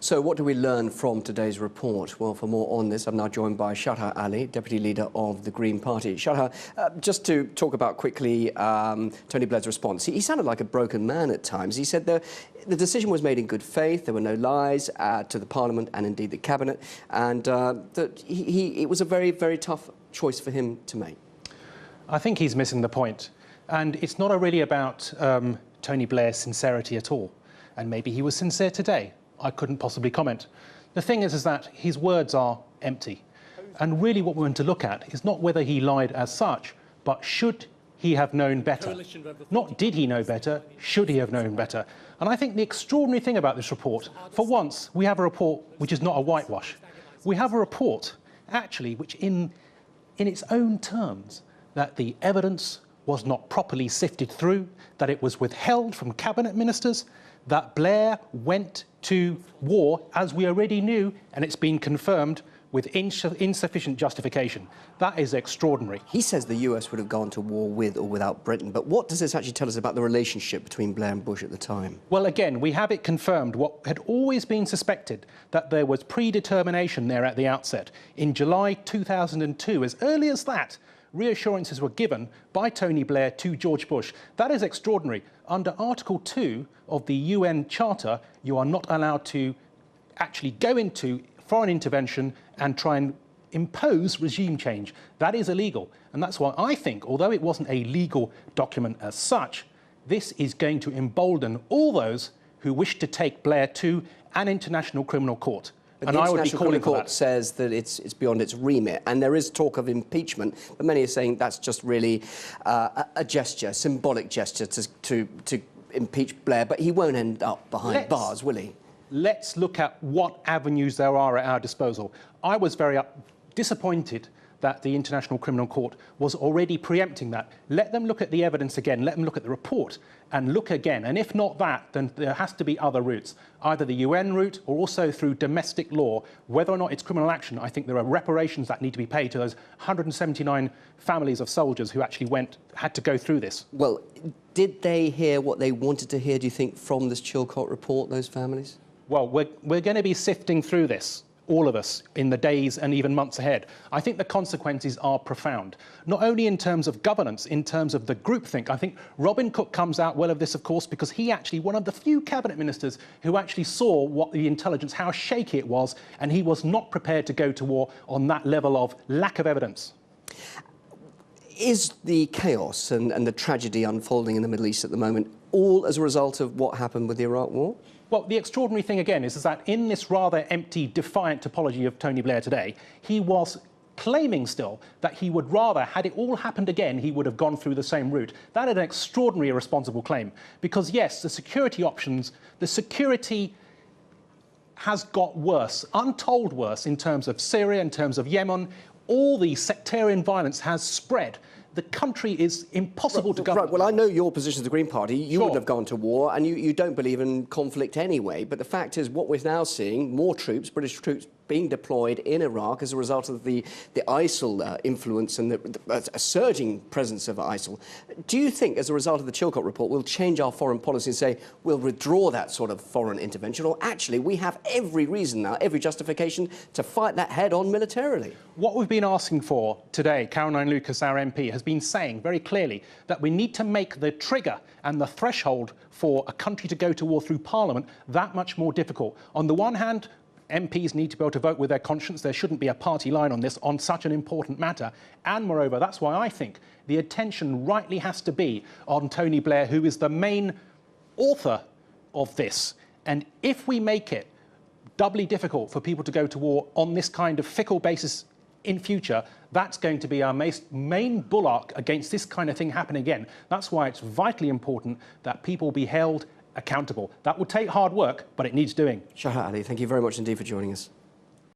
So what do we learn from today's report? Well, for more on this, I'm now joined by Chilcot Ali, Deputy Leader of the Green Party. Chilcot, just to talk about quickly Tony Blair's response. He sounded like a broken man at times. He said the decision was made in good faith, there were no lies to the Parliament and indeed the Cabinet, and that it was a very, very tough choice for him to make. I think he's missing the point. And it's not really about Tony Blair's sincerity at all. And maybe he was sincere today. I couldn't possibly comment. The thing is that his words are empty. And really what we're going to look at is not whether he lied as such, but should he have known better? Not did he know better, should he have known better? And I think the extraordinary thing about this report, for once, we have a report which is not a whitewash. We have a report, actually, which in its own terms, that the evidence was not properly sifted through, that it was withheld from cabinet ministers, that Blair went to war, as we already knew, and it's been confirmed, with insufficient justification. That is extraordinary. He says the US would have gone to war with or without Britain, but what does this actually tell us about the relationship between Blair and Bush at the time? Well, again, we have it confirmed, what had always been suspected, that there was predetermination there at the outset. In July 2002, as early as that, reassurances were given by Tony Blair to George Bush. That is extraordinary. Under Article 2 of the UN Charter, you are not allowed to actually go into foreign intervention and try and impose regime change. That is illegal. And that's why I think, although it wasn't a legal document as such, this is going to embolden all those who wish to take Blair to an international criminal court. But the International Criminal Court says that it's beyond its remit, and there is talk of impeachment, but many are saying that's just really a gesture, symbolic gesture to impeach Blair, but he won't end up behind bars, will he? Let's look at what avenues there are at our disposal. I was very disappointed that the International Criminal Court was already preempting that. Let them look at the evidence again, let them look at the report and look again. And if not that, then there has to be other routes, either the UN route or also through domestic law. Whether or not it's criminal action, I think there are reparations that need to be paid to those 179 families of soldiers who actually had to go through this. Well, did they hear what they wanted to hear, do you think, from this Chilcot report, those families? Well, we're going to be sifting through this, all of us, in the days and even months ahead. I think the consequences are profound, not only in terms of governance, in terms of the groupthink. I think Robin Cook comes out well of this, of course, because he actually, one of the few cabinet ministers who actually saw what the intelligence, how shaky it was, and he was not prepared to go to war on that level of lack of evidence. Is the chaos and the tragedy unfolding in the Middle East at the moment all as a result of what happened with the Iraq war? Well, the extraordinary thing, again, is that in this rather empty, defiant apology of Tony Blair today, he was claiming still that he would rather, had it all happened again, he would have gone through the same route. That is an extraordinary irresponsible claim. Because, yes, the security options, the security has got worse, untold worse, in terms of Syria, in terms of Yemen. All the sectarian violence has spread. The country is impossible to govern. Right, well, I know your position as the Green Party. You wouldn't have gone to war, and you don't believe in conflict anyway. But the fact is, what we're now seeing, more troops, British troops, being deployed in Iraq as a result of the ISIL influence and a surging presence of ISIL. Do you think, as a result of the Chilcot report, we'll change our foreign policy and say we'll withdraw that sort of foreign intervention? Or actually, we have every reason now, every justification to fight that head-on militarily? What we've been asking for today, Caroline Lucas, our MP, has been saying very clearly that we need to make the trigger and the threshold for a country to go to war through Parliament that much more difficult. On the one hand, MPs need to be able to vote with their conscience. There shouldn't be a party line on this, on such an important matter. And moreover, that's why I think the attention rightly has to be on Tony Blair, who is the main author of this. And if we make it doubly difficult for people to go to war on this kind of fickle basis in future, that's going to be our main bulwark against this kind of thing happening again. That's why it's vitally important that people be held accountable. That will take hard work, but it needs doing. Chilcot Ali, thank you very much indeed for joining us.